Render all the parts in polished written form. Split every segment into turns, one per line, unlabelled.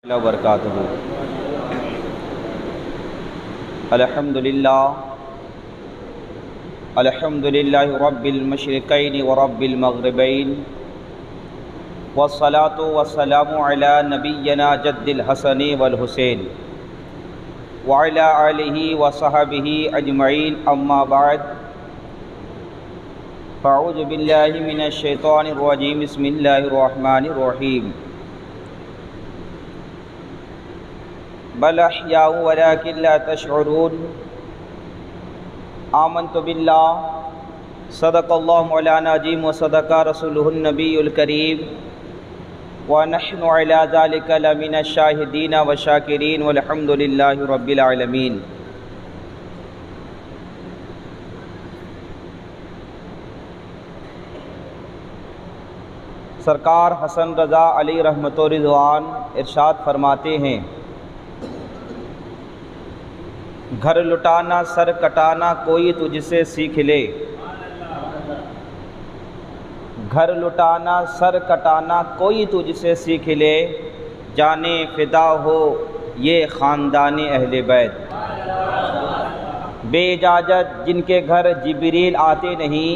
وبرکاتہ۔ الحمدللہ رب المشرقین ورب المغربین، والصلاة والسلام علی نبینا جد الحسن والحسین وعلی آلہ وصحبہ اجمعین، اما بعد فاعوذ باللہ من الشیطان الرجیم، بسم اللہ الرحمن الرحیم۔ بل احیاء ولکن لا تشعرون۔ آمنت باللہ، صدق اللہ مولانا عظیم وصدق رسولہ النبی الکریم، ونحن علی ذلک لمن الشاہدین والشاکرین، والحمد للہ رب العالمین۔ سرکار حسن رضا علی رحمت و رضوان ارشاد فرماتے ہیں، گھر لٹانا سر کٹانا کوئی تجھ سے سیکھ لے، گھر لٹانا سر کٹانا کوئی تجھ سے سیکھ لے، جانے فدا ہو یہ خاندان اہل بیت۔ بے اجازت جن کے گھر جبریل آتے نہیں،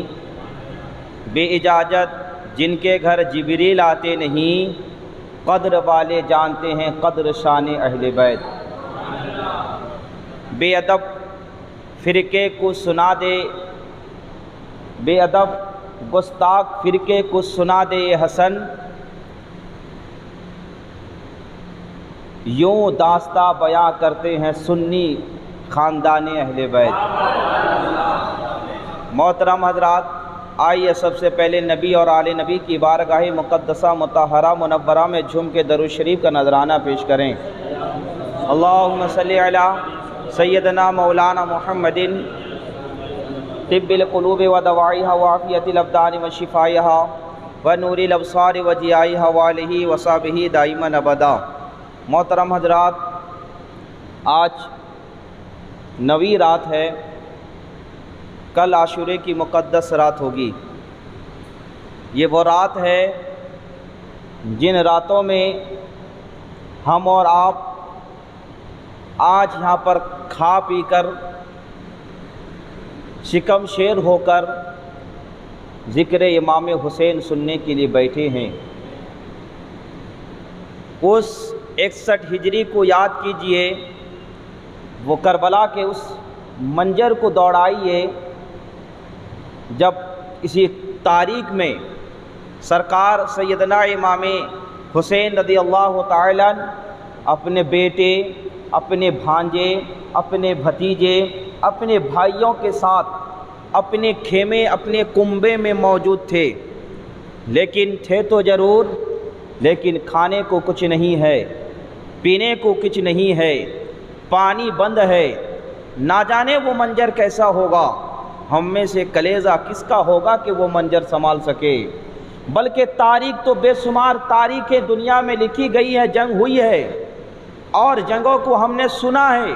بے اجازت جن کے گھر جبریل آتے نہیں، قدر والے جانتے ہیں قدر شان اہل بیت۔ بے ادب فرقے کو سنا دے، بے ادب گستاخ فرقے کو سنا دے حسن، یوں داستہ بیاں کرتے ہیں سنی خاندان اہل بیت۔ محترم حضرات، آئیے سب سے پہلے نبی اور آل نبی کی بارگاہ مقدسہ مطہرہ منورہ میں جھوم کے درود شریف کا نذرانہ پیش کریں۔ اللہم صلی علی سیدنا مولانا محمد طب القلوب و دوائها وعافیت الابدان و شفائها و نور الابصار و ضیائها والہ وصحبہ دائما ابدا۔ محترم حضرات، آج نویں رات ہے، کل عاشورے کی مقدس رات ہوگی۔ یہ وہ رات ہے جن راتوں میں ہم اور آپ آج یہاں پر کھا پی کر شکم شیر ہو کر ذکر امام حسین سننے کے لیے بیٹھے ہیں۔ اس 61 ہجری کو یاد کیجئے، وہ کربلا کے اس منظر کو دوڑائیے جب اسی تاریخ میں سرکار سیدنا امام حسین رضی اللہ تعالی عنہ اپنے بیٹے، اپنے بھانجے، اپنے بھتیجے، اپنے بھائیوں کے ساتھ اپنے خیمے، اپنے کنبے میں موجود تھے، لیکن تھے تو ضرور، لیکن کھانے کو کچھ نہیں ہے، پینے کو کچھ نہیں ہے، پانی بند ہے۔ نہ جانے وہ منظر کیسا ہوگا، ہم میں سے کلیجہ کس کا ہوگا کہ وہ منظر سنبھال سکے۔ بلکہ تاریخ تو بے شمار تاریخیں دنیا میں لکھی گئی ہے، جنگ ہوئی ہے اور جنگوں کو ہم نے سنا ہے،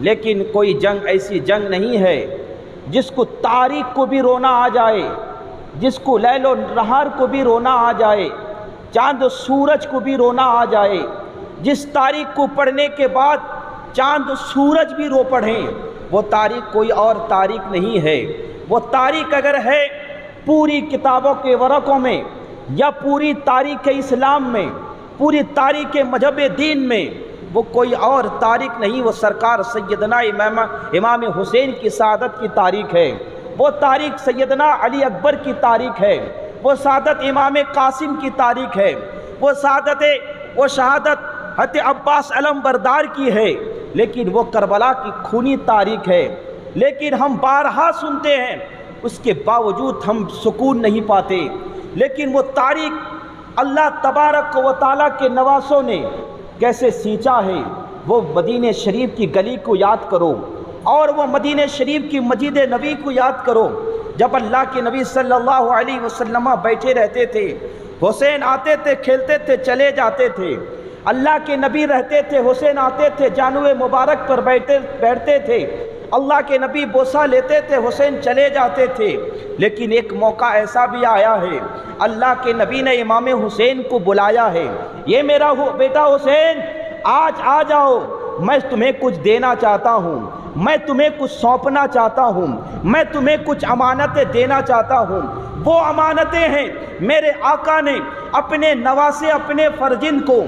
لیکن کوئی جنگ ایسی جنگ نہیں ہے جس کو تاریخ کو بھی رونا آ جائے، جس کو لیل و نہار کو بھی رونا آ جائے، چاند و سورج کو بھی رونا آ جائے، جس تاریخ کو پڑھنے کے بعد چاند و سورج بھی رو پڑھیں، وہ تاریخ کوئی اور تاریخ نہیں ہے۔ وہ تاریخ اگر ہے پوری کتابوں کے ورقوں میں، یا پوری تاریخ اسلام میں، پوری تاریخ مذہب دین میں، وہ کوئی اور تاریخ نہیں، وہ سرکار سیدنا امام حسین کی سعادت کی تاریخ ہے، وہ تاریخ سیدنا علی اکبر کی تاریخ ہے، وہ سعادت امام قاسم کی تاریخ ہے، وہ شہادت حضرت عباس علم بردار کی ہے، لیکن وہ کربلا کی خونی تاریخ ہے۔ لیکن ہم بارہا سنتے ہیں، اس کے باوجود ہم سکون نہیں پاتے۔ لیکن وہ تاریخ اللہ تبارک و تعالیٰ کے نواسوں نے کیسے سینچا ہے، وہ مدینہ شریف کی گلی کو یاد کرو، اور وہ مدینہ شریف کی مسجد نبی کو یاد کرو۔ جب اللہ کے نبی صلی اللہ علیہ وسلم بیٹھے رہتے تھے، حسین آتے تھے، کھیلتے تھے، چلے جاتے تھے۔ اللہ کے نبی رہتے تھے، حسین آتے تھے، جانوے مبارک پر بیٹھتے تھے، اللہ کے نبی بوسہ لیتے تھے، حسین چلے جاتے تھے۔ لیکن ایک موقع ایسا بھی آیا ہے، اللہ کے نبی نے امام حسین کو بلایا ہے، یہ میرا بیٹا حسین آج آ جاؤ، میں تمہیں کچھ دینا چاہتا ہوں، میں تمہیں کچھ سونپنا چاہتا ہوں، میں تمہیں کچھ امانتیں دینا چاہتا ہوں۔ وہ امانتیں ہیں میرے آقا نے اپنے نواسے اپنے فرزند کو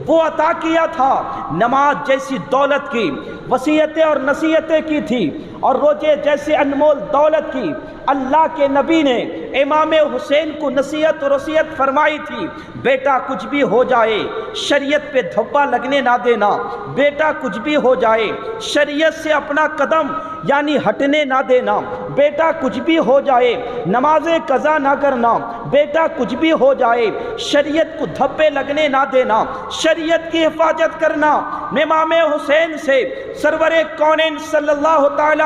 وہ عطا کیا تھا، نماز جیسی دولت کی وصیتیں اور نصیحتیں کی تھی، اور روزے جیسے انمول دولت کی اللہ کے نبی نے امام حسین کو نصیحت اور وصیت فرمائی تھی، بیٹا کچھ بھی ہو جائے شریعت پہ دھبا لگنے نہ دینا، بیٹا کچھ بھی ہو جائے شریعت سے اپنا قدم یعنی ہٹنے نہ دینا، بیٹا کچھ بھی ہو جائے نمازیں قضا نہ کرنا، بیٹا کچھ بھی ہو جائے شریعت کو دھبے لگنے نہ دینا، شریعت کی حفاظت کرنا۔ امام حسین سے سرور کونین صلی اللہ تعالی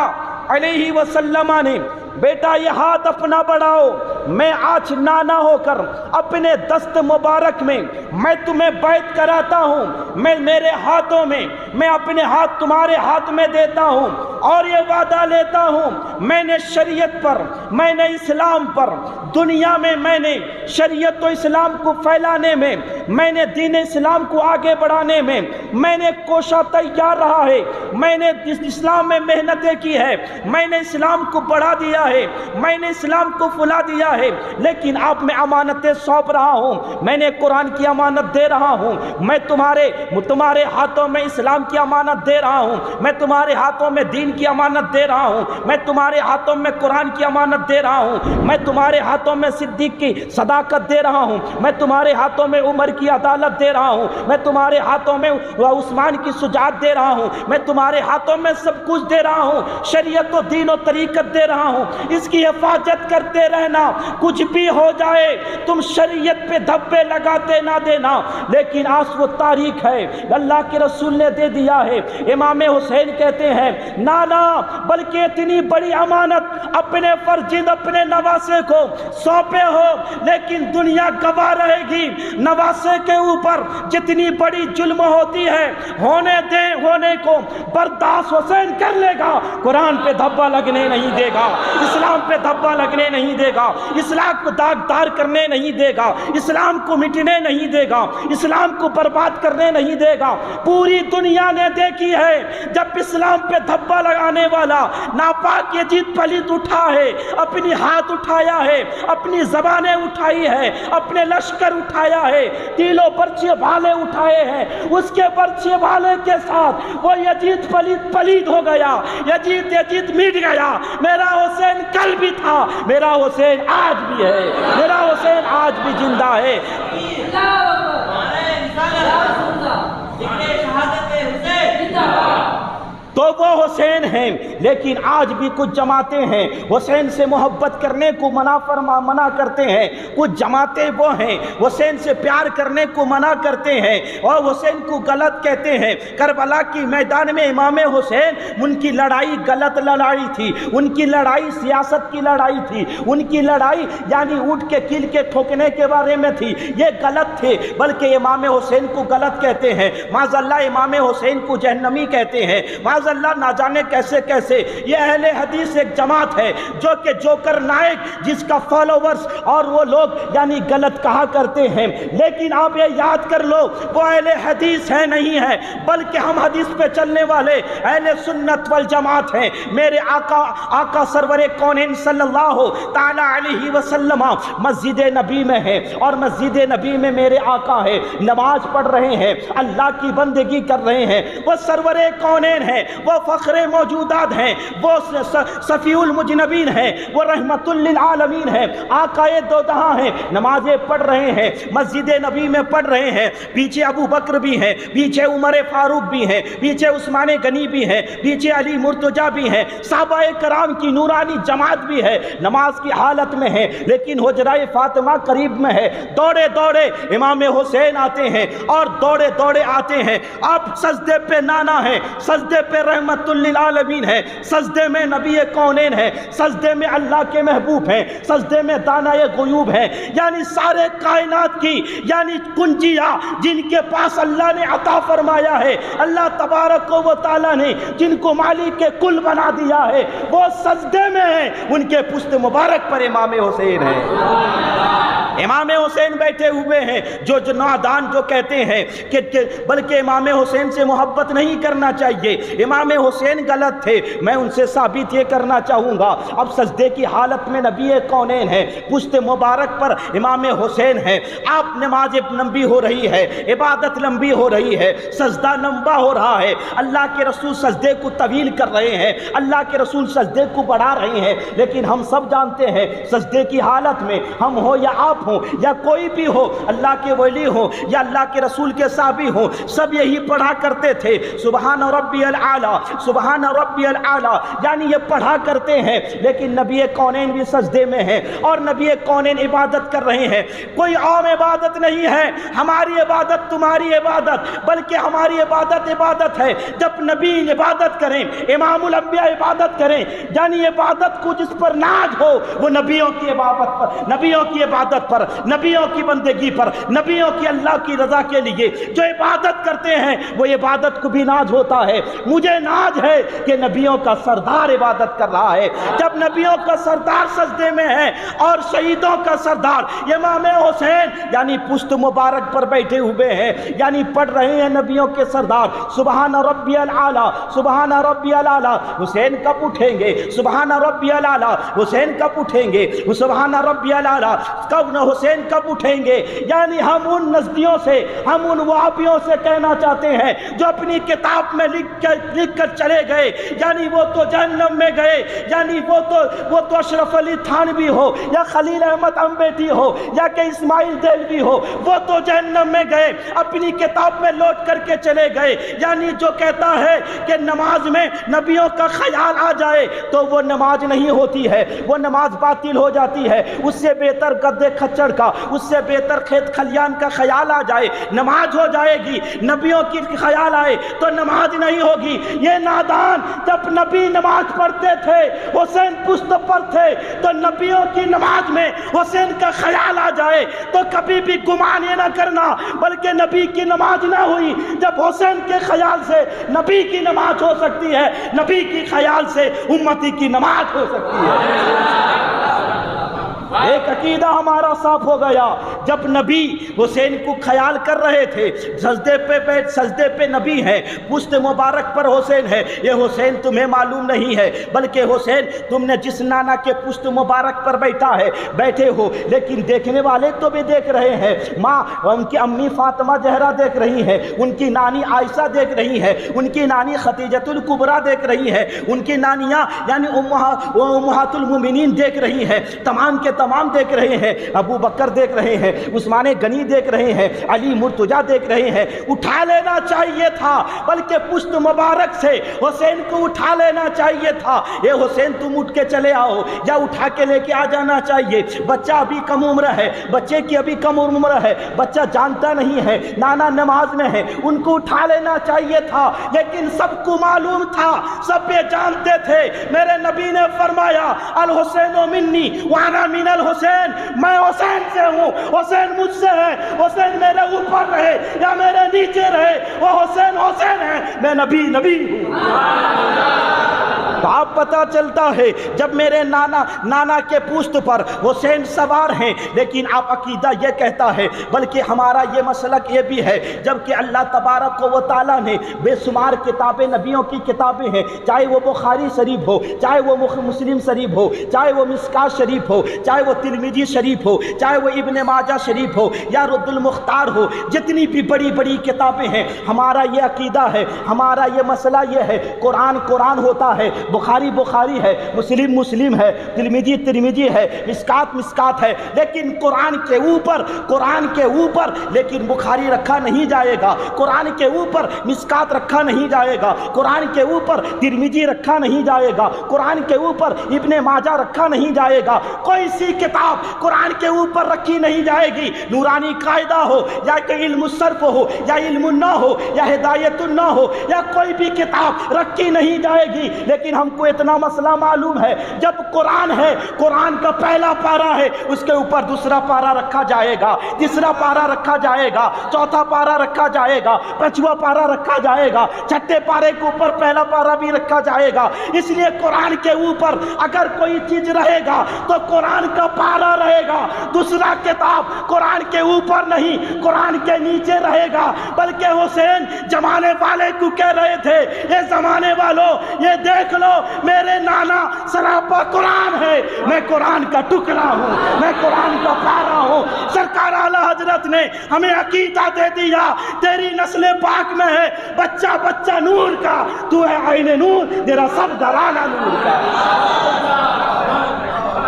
علیہ وسلم نے بیٹا یہ ہاتھ اپنا بڑھاؤ، میں آج نانا ہو کر اپنے دست مبارک میں میں تمہیں بیعت کراتا ہوں، میں میرے ہاتھوں میں اپنے ہاتھ تمہارے ہاتھ میں دیتا ہوں، اور یہ وعدہ لیتا ہوں میں نے شریعت پر، میں نے اسلام پر، دنیا میں نے شریعت و اسلام کو پھیلانے میں نے دین اسلام کو آگے بڑھانے میں نے کوشاں تیار رہا ہے، میں نے اسلام میں محنتیں کی ہے، میں نے اسلام کو بڑھا دیا ہے، میں نے اسلام کو پھلا دیا ہے، لیکن اب میں امانتیں سونپ رہا ہوں، میں نے قرآن کی امانت دے رہا ہوں، میں تمہارے ہاتھوں میں اسلام کی امانت دے رہا ہوں، میں تمہارے ہاتھوں میں دین کی امانت دے رہا ہوں، میں تمہارے ہاتھوں میں قرآن کی امانت دے رہا ہوں، میں تمہارے ہاتھوں میں صدیق کی صداقت دے رہا ہوں، میں تمہارے ہاتھوں میں عمر کی عدالت دے رہا ہوں، میں تمہارے ہاتھوں میں عثمان کی شجاعت دے رہا ہوں، میں تمہارے ہاتھوں میں سب کچھ دے رہا ہوں، شریعت و دین و طریقت دے رہا ہوں، اس کی حفاظت کرتے رہنا، کچھ بھی ہو جائے تم شریعت پہ دھبے لگاتے نہ دینا۔ لیکن آج وہ تاریخ ہے اللہ کے رسول نے دے دیا ہے۔ امام حسین کہتے ہیں نانا بلکہ اتنی بڑی امانت اپنے فرزند اپنے نواسے کو سونپے ہو، لیکن دنیا گواہ رہے گی نواسے کے اوپر جتنی بڑی ظلم ہوتی ہے ہونے کو برداشت حسین کر لے گا، قرآن پہ دھبا لگنے نہیں دے گا، اسلام پہ دھبا لگنے نہیں دے گا، اسلام کو داغدار کرنے نہیں دے گا، اسلام کو مٹنے نہیں دے گا، اسلام کو برباد کرنے نہیں دے گا۔ پوری دنیا نے دیکھی ہے جب اسلام پہ دھبا لگانے والا ناپاک یزید پلیت اٹھا ہے، اپنی ہاتھ اٹھایا ہے، اپنی زبانیں اٹھائی ہے، اپنے لشکر اٹھایا ہے، تیلوں پرچے بھالے اٹھائے ہیں، اس کے پرچے بھالے کے ساتھ وہ یزید پلیت ہو گیا، یزید مٹ گیا۔ میرا حسین کل بھی تھا، میرا حسین آج بھی ہے، میرا حسین آج بھی زندہ ہے۔ تو وہ حسین ہیں، لیکن آج بھی کچھ جماعتیں ہیں حسین سے محبت کرنے کو منع کرتے ہیں، کچھ جماعتیں وہ ہیں حسین سے پیار کرنے کو منع کرتے ہیں اور حسین کو غلط کہتے ہیں۔ کربلا کی میدان میں امام حسین ان کی لڑائی غلط لڑائی تھی، ان کی لڑائی سیاست کی لڑائی تھی، ان کی لڑائی یعنی اونٹ کے کیل کے ٹھوکنے کے بارے میں تھی، یہ غلط تھے، بلکہ امام حسین کو غلط کہتے ہیں، معاذ اللہ امام حسین کو جہنمی کہتے ہیں، معاذ اللہ نہ جانے کیسے یہ اہل حدیث ایک جماعت ہے جو کہ جوکر نائک جس کا فالوورز اور وہ لوگ یعنی غلط کہا کرتے ہیں، لیکن آپ یہ یاد کر لو وہ اہل حدیث ہے نہیں ہے، بلکہ ہم حدیث پہ چلنے والے اہل سنت والجماعت ہیں۔ میرے آقا سرور کونین صلی اللہ تعالی علیہ وسلم مسجد نبی میں ہے، اور مسجد نبی میں میرے آقا ہے، نماز پڑھ رہے ہیں، اللہ کی بندگی کر رہے ہیں، وہ سرور کونین ہے، وہ فخر موجودات ہیں، وہ صفی المجنبین ہیں، وہ رحمت للعالمین ہیں، آقا دو جہاں ہیں، نمازیں پڑھ رہے ہیں، مسجد نبی میں پڑھ رہے ہیں، پیچھے ابو بکر بھی ہیں، پیچھے عمر فاروق بھی ہیں، پیچھے عثمان غنی بھی ہیں، پیچھے علی مرتضیٰ بھی ہیں، صحابہ کرام کی نورانی جماعت بھی ہے، نماز کی حالت میں ہے، لیکن حجرہ فاطمہ قریب میں ہے، دوڑے دوڑے امام حسین آتے ہیں اور دوڑے دوڑے آتے ہیں، آپ سجدے پہ نانا ہے، سجدے پہ رحمت للعالمین ہے، سجدے میں نبی کونین ہے، سجدے میں اللہ کے محبوب ہیں، سجدے میں دانائے غیوب ہیں، یعنی سارے کائنات کی یعنی کنجیاں جن کے پاس اللہ نے عطا فرمایا ہے، اللہ تبارک و تعالی نے جن کو مالک کے کل بنا دیا ہے، وہ سجدے میں ہیں، ان کے پشت مبارک پر امام حسین ہے۔ امام حسین بیٹھے ہوئے ہیں، جو نادان جو کہتے ہیں کہ بلکہ امام حسین سے محبت نہیں کرنا چاہیے، امام حسین غلط تھے، میں ان سے ثابت یہ کرنا چاہوں گا۔ اب سجدے کی حالت میں نبی کونین ہے، پشت مبارک پر امام حسین ہے، آپ نماز لمبی ہو رہی ہے، عبادت لمبی ہو رہی ہے، سجدہ لمبا ہو رہا ہے، اللہ کے رسول سجدے کو طویل کر رہے ہیں، اللہ کے رسول سجدے کو بڑھا رہے ہیں، لیکن ہم سب جانتے ہیں سجدے کی حالت میں ہم ہو یا آپ ہوں یا کوئی بھی ہو، اللہ کے ولی ہوں یا اللہ کے رسول کے صحابی ہوں، سب یہی پڑھا کرتے تھے، سبحان ربی الاعلیٰ، سبحان ربی الاعلیٰ، یعنی یہ پڑھا کرتے ہیں۔ لیکن نبی کونین بھی سجدے میں ہیں اور نبی کونین عبادت کر رہے ہیں، کوئی عام عبادت نہیں ہے ہماری عبادت تمہاری عبادت، بلکہ ہماری عبادت عبادت ہے جب نبی عبادت کریں، امام الانبیاء عبادت کریں، یعنی عبادت کو جس پر ناز ہو وہ نبیوں کی عبادت پر، نبیوں کی عبادت پر، نبیوں کی بندگی پر، نبیوں کی اللہ کی رضا کے لیے جو عبادت کرتے ہیں وہ عبادت کو بھی ناز ہوتا ہے۔ مجھے ناز ہے کہ نبیوں کا سردار عبادت کر رہا ہے، جب نبیوں کا سردار سجدے میں ہے اور شہیدوں کا سردار امام حسین یعنی پشت مبارک پر بیٹھے ہوئے ہیں، یعنی پڑھ رہے ہیں نبیوں کے سردار سبحان ربی الاعلیٰ، سبحان ربی الاعلیٰ، حسین کب اٹھیں گے؟ سبحان ربی الاعلیٰ، حسین کب اٹھیں گے؟ سبحان ربی الاعلیٰ، کب حسین کب اٹھیں گے؟ یعنی ہم ان نزدیوں سے، ہم ان وہابیوں سے کہنا چاہتے ہیں جو اپنی کتاب میں لکھ کر چلے گئے، یعنی وہ تو جہنم میں گئے، یعنی وہ تو اشرف علی تھانوی ہو یا خلیل احمد امبیٹی ہو یا کہ اسماعیل دہلوی ہو، وہ تو جہنم میں گئے، اپنی کتاب میں لوٹ کر کے چلے گئے۔ یعنی جو کہتا ہے کہ نماز میں نبیوں کا خیال آ جائے تو وہ نماز نہیں ہوتی ہے، وہ نماز باطل ہو جاتی ہے، اس سے بہتر گدے کھچڑ کا، اس سے بہتر کھیت کھلیان کا خیال آ جائے نماز ہو جائے گی، نبیوں کی خیال آئے تو نماز نہیں ہوگی۔ یہ نادان جب نبی نماز پڑھتے تھے، حسین پشت پر تھے، تو نبیوں کی نماز میں حسین کا خیال آ جائے تو کبھی بھی گمان یہ نہ کرنا بلکہ نبی کی نماز نہ ہوئی۔ جب حسین کے خیال سے نبی کی نماز ہو سکتی ہے، نبی کی خیال سے امتی کی نماز ہو سکتی ہے۔ ایک عقیدہ ہمارا صاف ہو گیا، جب نبی حسین کو خیال کر رہے تھے، سجدے پہ نبی ہیں، پشت مبارک پر حسین ہے، یہ حسین تمہیں معلوم نہیں ہے، بلکہ حسین تم نے جس نانا کے پشت مبارک پر بیٹھے ہو، لیکن دیکھنے والے تو بھی دیکھ رہے ہیں، ماں ان کی امی فاطمہ زہرا دیکھ رہی ہے، ان کی نانی عائشہ دیکھ رہی ہے، ان کی نانی خدیجۃ الکبریٰ دیکھ رہی ہے، ان کی نانیاں یعنی امہات المومنین دیکھ رہی ہیں، تمام کے تمام دیکھ رہے ہیں، ابو بکر دیکھ رہے ہیں، عثمان غنی دیکھ رہے ہیں، علی مرتضیٰ دیکھ رہے ہیں۔ اٹھا لینا چاہیے تھا، بلکہ پشت مبارک سے حسین کو اٹھا لینا چاہیے تھا، اے حسین تم اٹھ کے چلے آؤ، یا اٹھا کے لے کے آ جانا چاہیے۔ بچہ ابھی کم عمر ہے، بچے کی ابھی کم عمر ہے، بچہ جانتا نہیں ہے، نانا نماز میں ہے، ان کو اٹھا لینا چاہیے تھا، لیکن سب کو معلوم تھا، سب یہ جانتے تھے۔ میرے نبی نے فرمایا الحسین منی وانا من الحسین، میں حسین سے ہوں، حسین مجھ سے ہے، حسین میرے اوپر رہے یا میرے نیچے رہے، وہ حسین حسین ہے، میں نبی ہوں۔ تو آپ پتہ چلتا ہے جب میرے نانا کے پشت پر حسین سوار ہیں، لیکن آپ عقیدہ یہ کہتا ہے، بلکہ ہمارا یہ مسلک یہ بھی ہے، جبکہ اللہ تبارک و تعالیٰ نے بے شمار کتابیں، نبیوں کی کتابیں ہیں، چاہے وہ بخاری شریف ہو، چاہے وہ مسلم شریف ہو، چاہے وہ مشکات شریف ہو، چاہے وہ ترمذی شریف ہو، چاہے وہ ابن ماجہ شریف ہو یا رد المختار ہو، جتنی بھی بڑی بڑی کتابیں ہیں، ہمارا یہ عقیدہ ہے، ہمارا یہ مسئلہ یہ ہے، قرآن ہوتا ہے، بخاری ہے، مسلم ہے، ترمذی ہے، مشکات ہے، لیکن قرآن کے اوپر لیکن بخاری رکھا نہیں جائے گا، قرآن کے اوپر مشکات رکھا نہیں جائے گا، قرآن کے اوپر ترمذی رکھا نہیں جائے گا، قرآن کے اوپر ابن ماجہ رکھا نہیں جائے گا، کوئی سی کتاب قرآن کے اوپر رکھی نہیں جائے گی، نورانی قاعدہ ہو یا کہ علم الصرف ہو یا علم النحو ہو یا ہدایت النحو ہو یا کوئی بھی کتاب رکھی نہیں جائے گی، لیکن
ہم کو اتنا مسئلہ معلوم ہے، جب قرآن ہے، قرآن کا پہلا پارہ ہے، اس کے اوپر دوسرا پارہ رکھا جائے گا، تیسرا پارہ رکھا جائے گا، چوتھا پارہ رکھا جائے گا، پانچواں پارہ رکھا جائے گا، چھٹے پارے کے اوپر پہلا پارہ بھی رکھا جائے گا۔ اس لیے قرآن کے اوپر اگر کوئی چیز رہے گا تو قرآن کا پارہ رہے گا، دوسرا کتاب قرآن کے اوپر نہیں، قرآن کے نیچے رہے گا۔ بلکہ حسین زمانے والے کو کہہ رہے تھے، یہ زمانے والوں یہ دیکھ لو، میرے نانا سراپا قرآن ہے، میں قرآن کا ٹکڑا ہوں، میں قرآن کا پارہ ہوں۔ سرکار اعلیٰ حضرت نے ہمیں عقیدہ دے دیا، تیری نسل پاک میں ہے بچہ بچہ نور کا، تو ہے عین نور، تیرا سب گھرانہ نور کا،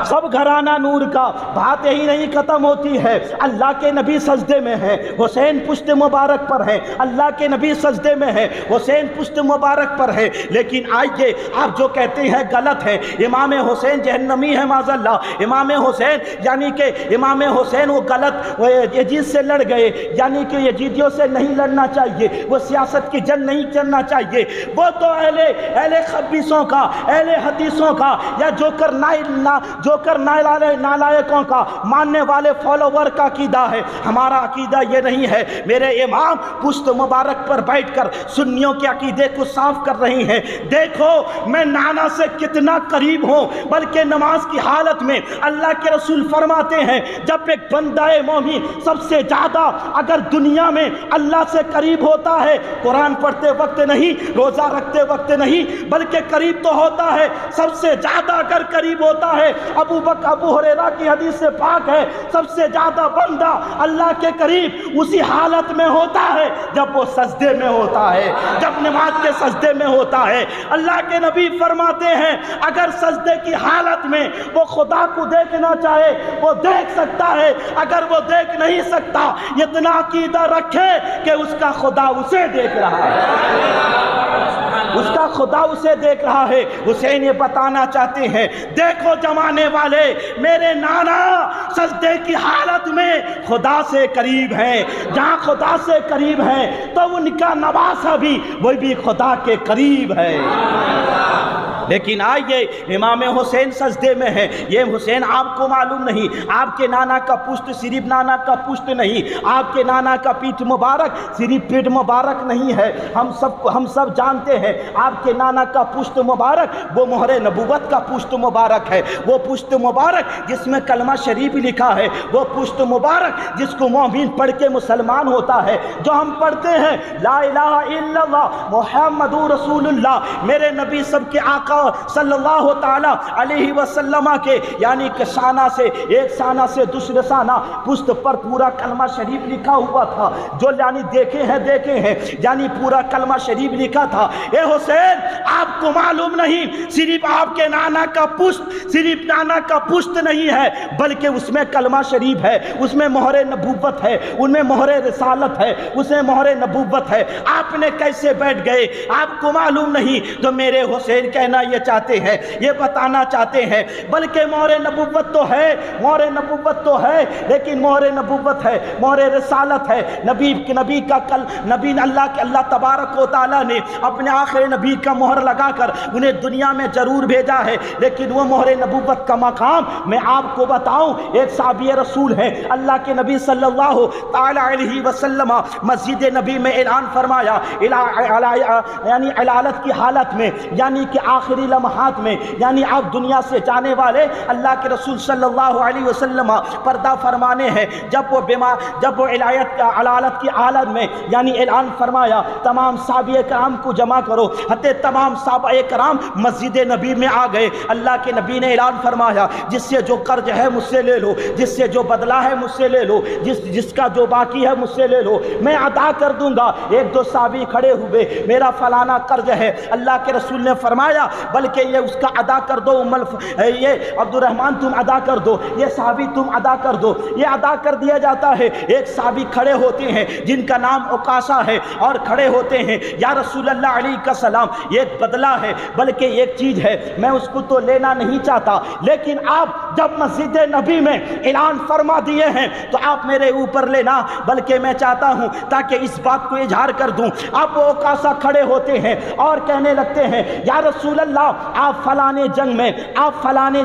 سب گھرانہ نور کا۔ بات یہی نہیں ختم ہوتی ہے، اللہ کے نبی سجدے میں ہے، حسین پشت مبارک پر ہے، اللہ کے نبی سجدے میں ہے، حسین پشت مبارک پر ہے۔ لیکن آئیے آپ جو کہتے ہیں غلط ہے، امام حسین جہنمی ہے معاذ اللہ، امام حسین یعنی کہ امام حسین وہ غلط یزید سے لڑ گئے، یعنی کہ یزیدیوں سے نہیں لڑنا چاہیے، وہ سیاست کی جنگ نہیں کرنا چاہیے، وہ تو اہل خبیثوں کا، اہل حدیثوں کا، یا جوکر نالائقوں کا ماننے والے فالوور کا عقیدہ ہے۔ ہمارا عقیدہ یہ نہیں ہے۔ میرے امام پشت مبارک پر بیٹھ کر سنیوں کے عقیدے کو صاف کر رہی ہیں۔ دیکھو میں نانا سے کتنا قریب ہوں، بلکہ نماز کی حالت میں اللہ کے رسول فرماتے ہیں جب ایک بندہ مومن سب سے زیادہ اگر دنیا میں اللہ سے قریب ہوتا ہے، قرآن پڑھتے وقت نہیں، روزہ رکھتے وقت نہیں، بلکہ قریب تو ہوتا ہے، سب سے زیادہ اگر قریب ہوتا ہے، ابو ہریرہ کی حدیث سے پاک ہے، سب سے زیادہ بندہ اللہ کے قریب اسی حالت میں ہوتا ہے جب وہ سجدے میں ہوتا ہے، جب نماز کے سجدے میں ہوتا ہے۔ اللہ کے نبی فرماتے ہیں اگر سجدے کی حالت میں وہ خدا کو دیکھنا چاہے وہ دیکھ سکتا ہے، اگر وہ دیکھ نہیں سکتا اتنا عقیدہ رکھے کہ اس کا خدا اسے دیکھ رہا ہے، اس کا خدا اسے دیکھ رہا ہے۔ حسین یہ بتانا چاہتے ہیں، دیکھو زمانے والے، میرے نانا سجدے کی حالت میں خدا سے قریب ہیں، جہاں خدا سے قریب ہیں تو ان کا نواسہ بھی وہ بھی خدا کے قریب ہے۔ لیکن آئیے امام حسین سجدے میں ہے، یہ حسین آپ کو معلوم نہیں، آپ کے نانا کا پشت صرف نانا کا پشت نہیں، آپ کے نانا کا پیٹھ مبارک صرف پیٹھ مبارک نہیں ہے، ہم سب جانتے ہیں آپ کے نانا کا پشت مبارک وہ مہر نبوت کا پشت مبارک ہے، وہ پشت مبارک جس میں کلمہ شریف لکھا ہے، وہ پشت مبارک جس کو مومن پڑھ کے مسلمان ہوتا ہے، جو ہم پڑھتے ہیں لا الہ الا اللہ محمد رسول اللہ، میرے نبی سب کے آقا صلی اللہ تعالی علیہ وسلم کے یعنی کہ شانہ سے ایک شانہ سے دوسرے شانہ پشت پر پورا کلمہ شریف لکھا ہوا تھا، جو یعنی دیکھے ہیں یعنی پورا کلمہ شریف لکھا تھا۔ اے حسین آپ کو معلوم نہیں، صرف آپ کے نانا کا پشت صرف نانا کا پشت نہیں ہے، بلکہ اس میں کلمہ شریف ہے، اس میں مہر نبوت ہے، ان میں مہر رسالت ہے، اس میں مہر نبوت ہے۔ آپ نے کیسے بیٹھ گئے آپ کو معلوم نہیں، تو میرے حسین کہنا یہ چاہتے ہیں، یہ بتانا چاہتے ہیں، بلکہ مہر نبوت تو ہے، مہر نبوت تو ہے، لیکن مہر نبوت ہے، مہر رسالت ہے، نبی کا نبی اللہ تبارک و تعالیٰ نے اپنے آخر نبی کا مہر لگا کر انہیں دنیا میں ضرور بھیجا ہے، لیکن وہ مہر نبوت کا مقام میں آپ کو بتاؤں، ایک صحابی رسول ہے، اللہ کے نبی صلی اللہ تعالی علیہ وسلم مسجد نبی میں اعلان فرمایا، یعنی علالت کی حالت میں، یعنی کہ آخری لمحات میں، یعنی آپ دنیا سے جانے والے اللہ کے رسول صلی اللہ علیہ وسلم پردہ فرمانے ہیں، جب وہ علالت کی حالت میں یعنی اعلان فرمایا تمام صحابہ کرام کو جمع کرو، حتی تمام صحابہ کرام مسجد نبی میں آ گئے۔ اللہ کے نبی نے اعلان فرمایا جس سے جو قرض ہے مجھ سے لے لو، جس سے جو بدلہ ہے مجھ سے لے لو، جس کا جو باقی ہے مجھ سے لے لو، میں ادا کر دوں گا۔ ایک دو صحابی کھڑے ہوئے، میرا فلانا قرض ہے، اللہ کے رسول نے فرمایا بلکہ یہ اس کا ادا کر دو، یہ عبد الرحمن تم ادا کر دو، یہ صحابی تم ادا کر دو، یہ ادا کر دیا جاتا ہے۔ ایک صحابی کھڑے ہوتے ہیں جن کا نام عکاشہ ہے اور کھڑے ہوتے ہیں، یا رسول اللہ علیہ کا سلام، یہ ایک بدلہ ہے بلکہ ایک چیز ہے، میں اس کو تو لینا نہیں چاہتا، لیکن آپ جب مسجد نبی میں اعلان فرما دیے ہیں تو آپ میرے اوپر لینا، بلکہ میں چاہتا ہوں تاکہ اس بات کو اظہار کر دوں۔ آپ وہ عکاشہ کھڑے ہوتے ہیں اور کہنے لگتے ہیں یا رسول اللہ اللہ آپ فلانے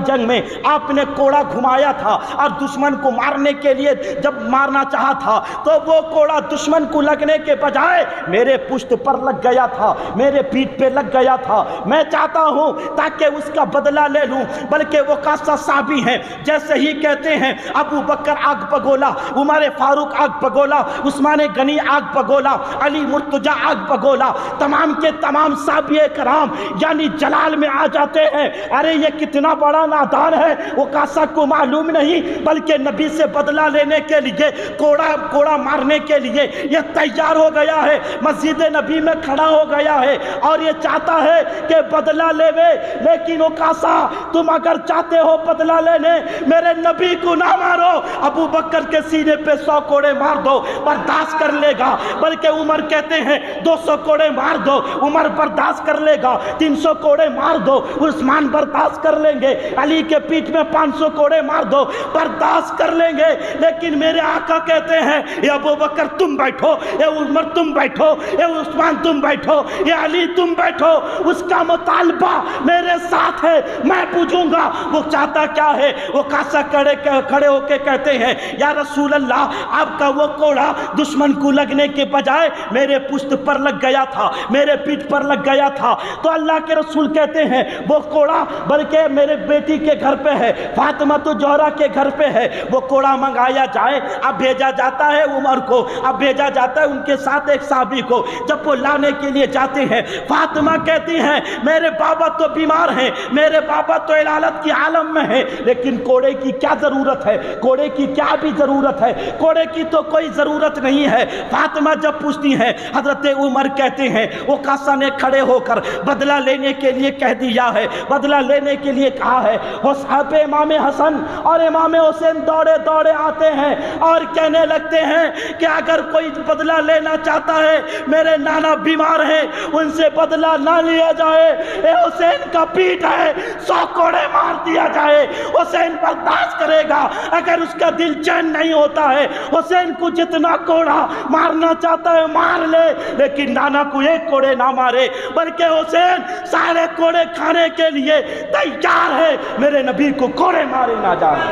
جنگ میں آپ نے کوڑا گھمایا تھا اور دشمن کو مارنے کے لیے جب مارنا چاہا تھا تو وہ کوڑا دشمن کو لگنے کے بجائے میرے پشت پر لگ گیا تھا، میرے پیٹھ پہ لگ گیا تھا، میں چاہتا ہوں تاکہ اس کا بدلہ لے لوں۔ بلکہ وہ کاسا صحابی ہیں، جیسے ہی کہتے ہیں ابو بکر آگ بگولا، عمر فاروق آگ بگولا، عثمان غنی آگ بگولا، علی مرتضیٰ آگ بگولا، تمام کے تمام صحابہ کرام یعنی جلال میں آ جاتے ہیں۔ ارے یہ کتنا بڑا نادان ہے، وہ کاسا کو معلوم نہیں بلکہ نبی سے بدلہ لینے کے لیے، کوڑا مارنے کے لیے یہ تیار ہو گیا ہے، مسجد نبی میں کھڑا ہو گیا ہے اور یہ چاہتا ہے کہ بدلہ لے وے۔ لیکن وہ کاسا تم اگر چاہتے ہو بدلہ لینے میرے نبی کو نہ مارو، ابو بکر کے سینے پہ 100 کوڑے مار دو برداشت کر لے گا۔ بلکہ عمر کہتے ہیں 200 کوڑے مار دو، عمر برداشت کر لے گا۔ 300 کوڑے مار دو، عثمان برداشت کر لیں گے۔ علی کے پیٹھ میں 500 کوڑے مار دو، برداشت کر لیں گے۔ لیکن میرے آقا کہتے ہیں اے ابو بکر تم بیٹھو، اے عمر تم بیٹھو، اے عثمان تم بیٹھو، اے علی تم بیٹھو، اس کا مطالبہ میرے ساتھ ہے، میں پوچھوں گا وہ چاہتا کیا ہے۔ وہ کاسا کھڑے ہو کے کہتے ہیں یا رسول اللہ آپ کا وہ کوڑا دشمن کو لگنے کے بجائے میرے پشت پر لگ گیا تھا، میرے پیٹھ پر لگ گیا تھا۔ تو اللہ کے رسول کہتے ہیں وہ کوڑا بلکہ میرے بیٹی کے گھر پہ ہے، فاطمہ زہرا کے گھر پہ ہے، وہ کوڑا منگایا جائے۔ اب بھیجا جاتا ہے عمر کو، اب بھیجا جاتا ہے ان کے ساتھ ایک صحابی کو۔ جب وہ لانے کے لیے جاتے ہیں فاطمہ کہتی ہیں میرے بابا تو بیمار ہیں، میرے بابا تو علالت کی عالم میں ہیں، لیکن کوڑے کی کیا ضرورت ہے، کوڑے کی کیا بھی ضرورت ہے، کوڑے کی تو کوئی ضرورت نہیں ہے۔ فاطمہ جب پوچھتی ہیں حضرت عمر کہتے ہیں وہ کاسا نے کھڑے ہو کر بدلہ لینے کے لیے کہہ دیا ہے، بدلہ لینے کے لیے کہا ہے۔ صحابہ امام حسن اور امام حسین دوڑے دوڑے آتے ہیں اور کہنے لگتے ہیں کہ اگر کوئی بدلہ لینا چاہتا ہے میرے نانا بیمار ہیں ان سے بدلہ نہ لیا جائے، اے حسین کا پیٹ ہے 100 کوڑے مار دیا جائے، حسین برداشت کرے گا۔ اگر اس کا دل چین نہیں ہوتا ہے حسین کو جتنا کوڑا مارنا چاہتا ہے مار لے، لیکن نانا کو ایک کوڑے نہ مارے، بلکہ حسین سارے کوڑے کھانے کے لیے تیار ہے، میرے نبی کو کوڑے مارے نہ جائے۔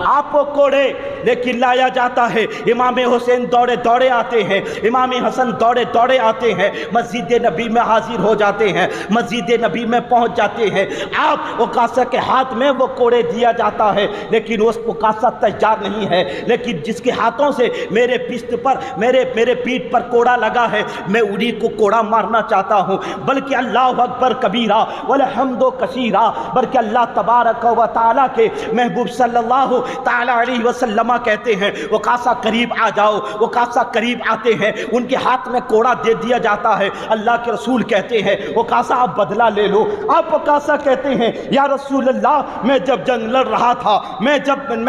آپ کو کوڑے لیکن لایا جاتا ہے۔ امام حسین دوڑے دوڑے آتے ہیں، امام حسن دوڑے دوڑے آتے ہیں، مسجد نبی میں حاضر ہو جاتے ہیں، مسجد نبی میں پہنچ جاتے ہیں۔ آپ وقاسہ کے ہاتھ میں وہ کوڑے دیا جاتا ہے، لیکن اس وقاسہ تیار نہیں ہے، لیکن جس کے ہاتھوں سے میرے پشت پر میرے پیٹھ پر کوڑا لگا ہے میں انہی کو کوڑا مارنا چاہتا ہوں۔ بلکہ اللہ اکبر کبیرہ والحمد کثیرہ، بلکہ اللہ تبارک و تعالیٰ کے محبوب صلی اللہ تعالی علیہ وسلم کہتے ہیں وقاسہ قریب آ جاؤ، وقاسہ قریب آتے ہیں، ان کے ہاتھ میں کوڑا دے دیا جاتا ہے۔ اللہ کے رسول کہتے ہیں وقاسہ آپ بدلہ لے لو۔ آپ وقاسہ کہتے ہیں یا رسول اللہ میں جب جنگ لڑ رہا تھا، میں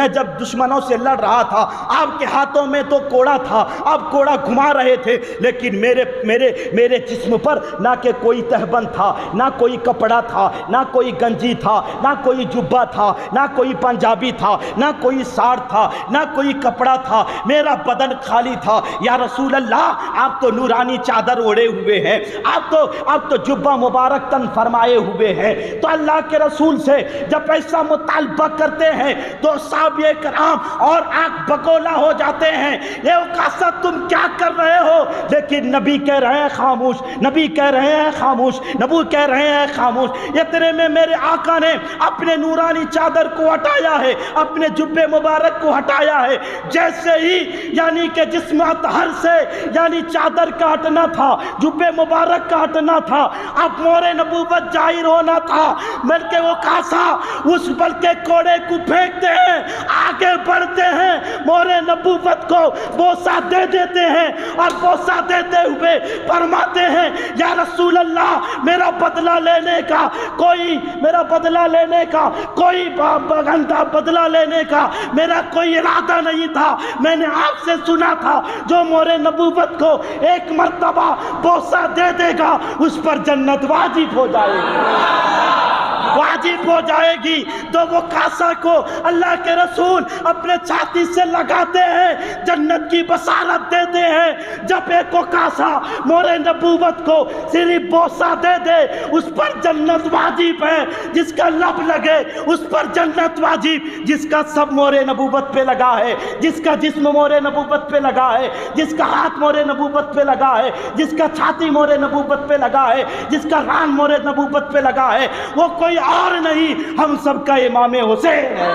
جب دشمنوں سے لڑ رہا تھا، آپ کے ہاتھوں میں تو کوڑا تھا، آپ کوڑا گھما رہے تھے، لیکن میرے جسم پر نہ کہ کوئی تہبند تھا، نہ کوئی کپڑا تھا، نہ کوئی گنجی تھا، نہ کوئی جبہ تھا، نہ کوئی پنجابی تھا، نہ کوئی ساڑ تھا، نہ کوئی کپڑا تھا، میرا بدن خالی تھا۔ یا رسول اللہ آپ تو نورانی چادر اوڑے ہوئے ہیں، آپ تو جبہ مبارک تن فرمائے ہوئے ہیں۔ تو اللہ کے رسول سے جب ایسا مطالبہ کرتے ہیں تو صحابہ کرام اور آنکھ بگولا ہو جاتے ہیں، یہ وقاسہ تم کیا کر رہے ہو؟ لیکن نبی کہہ رہے ہیں خاموش، نبی کہہ رہے ہیں خاموش، نبی کہہ رہے ہیں خاموش۔ اتنے میں میرے آقا نے اپنے نورانی چادر کو ہٹایا ہے، اپنے جبے مبارک کو ہٹایا ہے، جیسے ہی یعنی کہ جسم اطہر سے یعنی چادر کا ہٹنا تھا، جبے مبارک کا ہٹنا تھا، اب مور نبوت ظاہر ہونا تھا، بلکہ وہ کاسا اس بلکہ کوڑے کو پھینکتے ہیں، آگے بڑھتے ہیں، مور نبوت کو بوسہ دے دیتے ہیں اور بوسہ دیتے ہوئے فرماتے ہیں یا رسول اللہ میرا بدلہ لینے کا کوئی بدلہ لینے کا میرا کوئی ارادہ نہیں تھا، میں نے آپ سے سنا تھا جو مور نبوت کو ایک مرتبہ بوسہ دے دے گا اس پر جنت واجب ہو جائے گی۔ واجب ہو جائے گی تو وہ کاسا کو اللہ کے رسول اپنے چھاتی سے لگاتے ہیں، جنت کی بشارت دیتے ہیں۔ جب ایک کو کاسا مور نبوت کو صرف بوسہ دے دے، اس پر جنت واجب ہے۔ جس کا لب لگے اس پر جنت واجب، جس کا سب مور نبوت پہ لگا ہے، جس کا جسم مور نبوت پہ لگا ہے، جس کا ہاتھ مور نبوت پہ لگا ہے، جس کا چھاتی مور نبوت پہ لگا ہے، جس کا ران مور نبوت پہ لگا ہے، وہ کوئی اور نہیں، ہم سب کا امام حسین ہے۔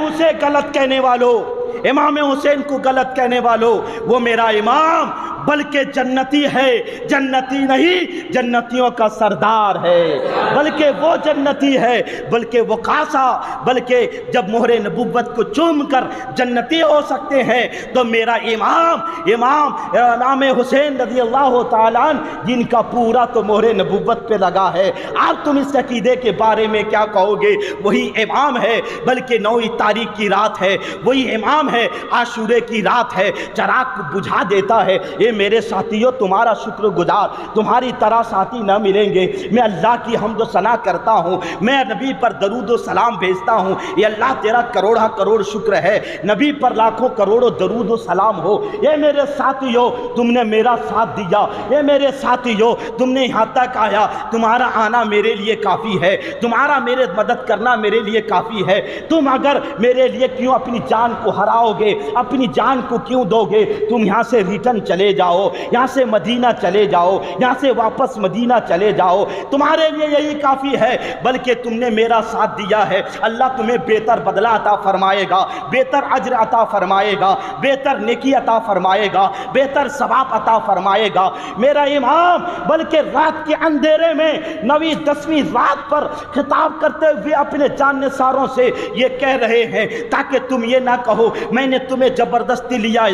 اسے غلط کہنے والوں، امام حسین کو غلط کہنے والوں، وہ میرا امام بلکہ جنتی ہے، جنتی نہیں جنتیوں کا سردار ہے، بلکہ وہ جنتی ہے، بلکہ وہ کاسا، بلکہ جب مہر نبوت کو چوم کر جنتی ہو سکتے ہیں تو میرا امام حسین رضی اللہ تعالیٰ عنہ، جن کا پورا تو مہر نبوت پہ لگا ہے۔ آپ تم اس عقیدے کے بارے میں کیا کہو گے؟ وہی امام ہے، بلکہ 9 تاریخ کی رات ہے، وہی امام ہے، عاشورے کی رات ہے، چراغ کو بجھا دیتا ہے۔ یہ میرے ساتھیوں تمہارا شکر گزار تمہاری طرح ساتھی نہ ملیں گے۔ میں اللہ کی حمد و ثنا کرتا ہوں، میں نبی پر درود و سلام بھیجتا ہوں۔ یہ اللہ تیرا کروڑا کروڑ شکر ہے، نبی پر لاکھوں کروڑوں درود و سلام ہو۔ یہ میرے ساتھیوں تم نے میرا ساتھ دیا، یہ میرے ساتھیوں تم نے یہاں تک آیا، تمہارا آنا میرے لیے کافی ہے، تمہارا میرے مدد کرنا میرے لیے کافی ہے۔ تم اگر میرے لیے کیوں اپنی جان کو ہراؤ گے، اپنی جان کو کیوں دو گے؟ تم یہاں سے ریٹرن چلے جاؤ، یہاں سے مدینہ چلے جاؤ، یہاں سے واپس مدینہ چلے جاؤ، تمہارے لیے یہی کافی ہے۔ بلکہ تم نے میرا ساتھ دیا ہے، اللہ تمہیں بہتر بدلہ عطا فرمائے گا، بہتر اجر عطا فرمائے گا، بہتر نیکی عطا فرمائے گا، بہتر ثواب عطا فرمائے گا۔ میرا امام بلکہ رات کے اندھیرے میں 9ویں 10ویں رات پر خطاب کرتے ہوئے اپنے جان نثاروں سے یہ کہہ رہے ہیں تاکہ تم یہ نہ کہو میں نے تمہیں زبردستی لیا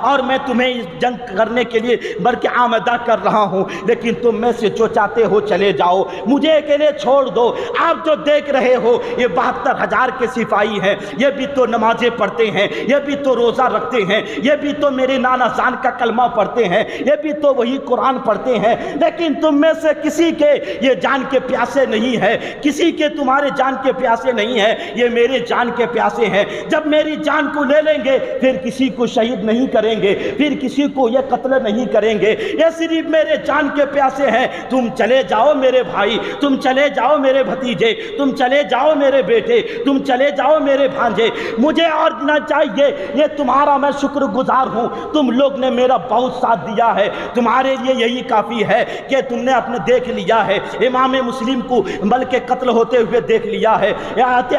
اور میں تمہیں اس جنگ کرنے کے لیے بلکہ آمدہ کر رہا ہوں، لیکن تم میں سے جو چاہتے ہو چلے جاؤ، مجھے اکیلے چھوڑ دو۔ آپ جو دیکھ رہے ہو یہ 72,000 کے سپاہی ہیں، یہ بھی تو نمازیں پڑھتے ہیں، یہ بھی تو روزہ رکھتے ہیں، یہ بھی تو میرے نانا جان کا کلمہ پڑھتے ہیں، یہ بھی تو وہی قرآن پڑھتے ہیں، لیکن تم میں سے کسی کے یہ جان کے پیاسے نہیں ہے، کسی کے تمہارے جان کے پیاسے نہیں ہے، یہ میرے جان کے پیاسے ہیں۔ جب میری جان کو لے لیں گے پھر کسی کو شہید نہیں کریں گے، پھر کسی کو یہ قتل نہیں کریں گے، یہ صرف میرے جان کے پیاسے ہیں۔ تم چلے جاؤ میرے بھائی، تم چلے جاؤ میرے بھتیجے، تم چلے جاؤ میرے بیٹے، تم چلے جاؤ میرے بھانجے، مجھے اور نہ چاہیے، یہ تمہارا میں شکر گزار ہوں، تم لوگ نے میرا بہت ساتھ دیا ہے، تمہارے لیے یہی کافی ہے کہ تم نے اپنے دیکھ لیا ہے امام مسلم کو بلکہ قتل ہوتے ہوئے دیکھ لیا ہے،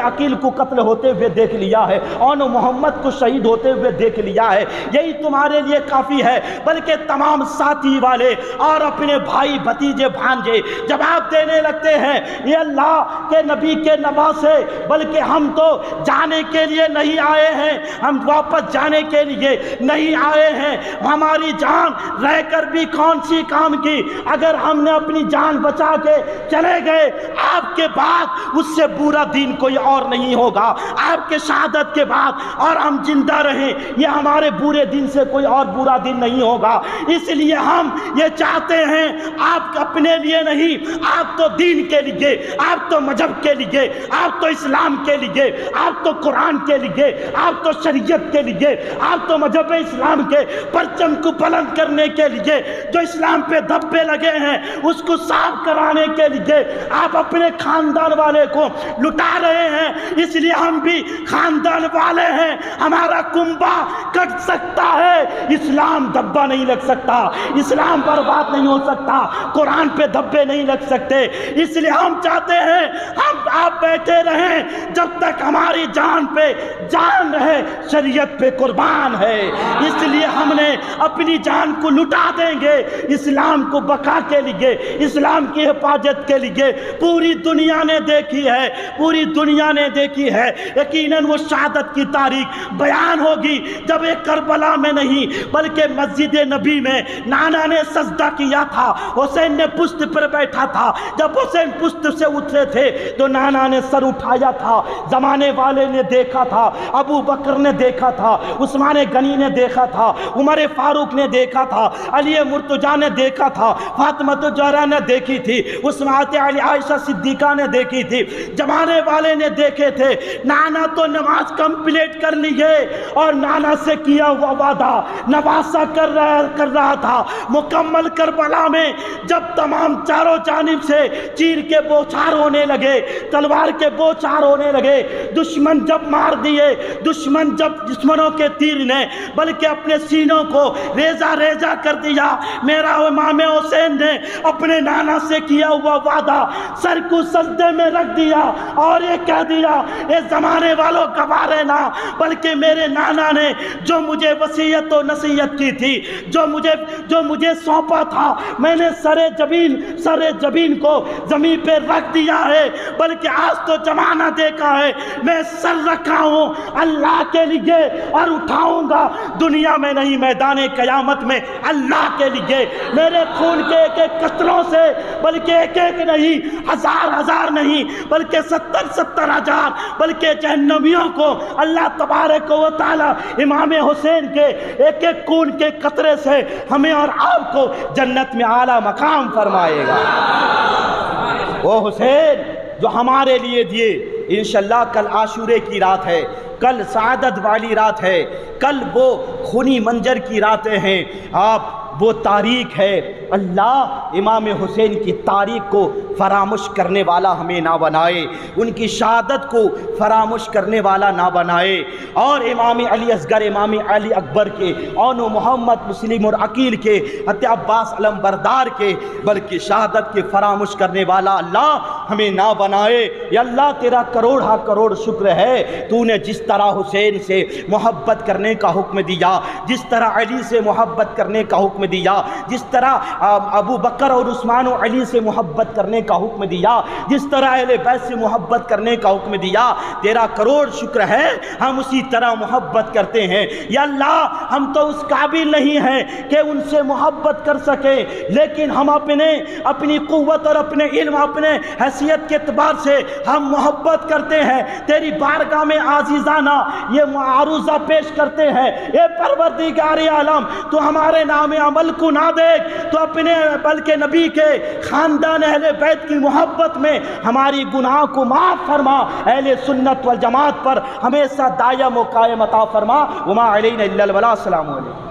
عقیل کو قتل ہوتے ہوئے دیکھ لیا ہے، اور محمد کو شہید ہوتے ہوئے دیکھ لیا ہے، یہی تمہارے لیے کافی ہے۔ بلکہ تمام ساتھی والے اور اپنے بھائی بھتیجے بھانجے جواب دینے لگتے ہیں یہ اللہ کے نبی کے نواسے، بلکہ ہم تو جانے کے لیے نہیں آئے ہیں، ہم واپس جانے کے لیے نہیں آئے ہیں، ہماری جان رہ کر بھی کون سی کام کی؟ اگر ہم نے اپنی جان بچا کے چلے گئے آپ کے بعد اس سے برا دین کوئی اور نہیں ہوگا، آپ کے شہادت کے بعد اور ہم زندہ رہیں یہ ہمارے برے دن سے کوئی اور برا دن نہیں ہوگا۔ اس لیے ہم یہ چاہتے ہیں آپ اپنے لیے نہیں، آپ تو دین کے لیے، آپ تو مذہب کے لیے، آپ تو اسلام کے لیے، آپ تو قرآن کے لیے، آپ تو شریعت کے لیے، آپ تو مذہب اسلام کے پرچم کو بلند کرنے کے لیے، جو اسلام پہ دھبے لگے ہیں اس کو صاف کرانے کے لیے آپ اپنے خاندان والے کو لٹا رہے ہیں۔ اس لیے ہم بھی خاندان والے ہیں، ہمارا کنبا کٹ سکتا ہے، اسلام دھبا نہیں لگ سکتا، اسلام برباد نہیں ہو سکتا، قرآن پہ دھبے نہیں لگ سکتے۔ اس لیے ہم چاہتے ہیں ہم آپ بیٹھے رہیں جب تک ہماری جان پہ جان رہے، شریعت پہ قربان ہے۔ اس لیے ہم نے اپنی جان کو لٹا دیں گے اسلام کو بقا کے لیے، اسلام کی حفاظت کے لیے۔ پوری دنیا نے دیکھی ہے، پوری دنیا نے دیکھی ہے، یقیناً وہ شہادت کی تاریخ بیان ہوگی جب ایک کربلا میں نہیں بلکہ مسجد نبی میں نانا نے سجدہ کیا تھا، حسین نے پشت پر بیٹھا تھا، جب حسین پشت سے اترے تھے تو نانا نے سر اٹھایا تھا، زمانے والے نے دیکھا تھا، ابو بکر نے دیکھا تھا، عثمان غنی نے دیکھا تھا، عمر فاروق نے دیکھا تھا، علی مرتضیٰ نے دیکھا تھا، فاطمہ الزہرا نے دیکھی تھی، عثمان علی عائشہ صدیقہ نے دیکھی تھی، زمانے والے نے دیکھے تھے۔ نانا تو نماز کمپلیٹ کر لیے اور نانا سے کیا ہوا وعدہ نواسا کر رہا تھا۔ مکمل کربلا میں جب تمام چاروں جانب سے چیر کے بوچھار ہونے لگے، تلوار کے بوچھار ہونے لگے، دشمن جب مار دیے، دشمنوں کے تیر نے بلکہ اپنے سینوں کو ریزہ ریزہ کر دیا، میرا امام حسین نے اپنے نانا سے کیا ہوا وعدہ سر کو سجدے میں رکھ دیا اور یہ کہہ دیا، اے زمانے والوں گوارے نہ، بلکہ میرے نانا نے جو مجھے وصیت و نصیحت کی تھی، جو مجھے سونپا تھا، میں نے سر جبین کو زمین پہ رکھ دیا ہے، بلکہ آج تو زمانہ دیکھا ہے، میں سر رکھا ہوں اللہ کے لیے اور اٹھاؤں گا دنیا میں نہیں، میدان قیامت میں اللہ کے لیے۔ میرے خون کے ایک ایک قطروں سے بلکہ ایک ایک نہیں، ہزار نہیں، بلکہ 70 ہزار بلکہ جہنمیوں کو اللہ تبارک و تعالی امام حسین کے ایک ایک خون کے قطرے سے ہمیں اور آپ کو جنت میں اعلیٰ مقام فرمائے گا۔ وہ حسین جو ہمارے لیے دیے، انشاءاللہ کل عاشورے کی رات ہے، کل سعادت والی رات ہے، کل وہ خونی منظر کی راتیں ہیں، آپ وہ تاریخ ہے، اللہ امام حسین کی تاریخ کو فراموش کرنے والا ہمیں نہ بنائے، ان کی شہادت کو فراموش کرنے والا نہ بنائے، اور امام علی اصغر، امام علی اکبر کے، اون محمد مسلم اور عقیل کے، حتی عباس علم بردار کے، بلکہ شہادت کے فراموش کرنے والا اللہ ہمیں نہ بنائے۔ یا اللہ تیرا کروڑ شکر ہے، تو نے جس طرح حسین سے محبت کرنے کا حکم دیا، جس طرح علی سے محبت کرنے کا حکم دیا، جس طرح ابو بکر اور عثمان و علی سے محبت کرنے کا حکم دیا، جس طرح اہل بیت سے محبت کرنے کا حکم دیا، تیرا کروڑ شکر ہے ہم اسی طرح محبت کرتے ہیں۔ یا اللہ ہم تو اس قابل نہیں ہیں کہ ان سے محبت کر سکیں، لیکن ہم اپنی قوت اور اپنے علم، اپنے حیثیت کے اعتبار سے ہم محبت کرتے ہیں، تیری بارگاہ میں عاجزانہ یہ معروضہ پیش کرتے ہیں، اے پروردگار عالم تو ہمارے نام عمل کو نہ دیکھ، تو اپنے بلکہ نبی کے خاندان اہل بیت کی محبت میں ہماری گناہ کو معاف فرما، اہل سنت والجماعت پر ہمیشہ دائم و قائم عطا فرما۔ وما علینا الا البلاغ۔ السلام علیکم۔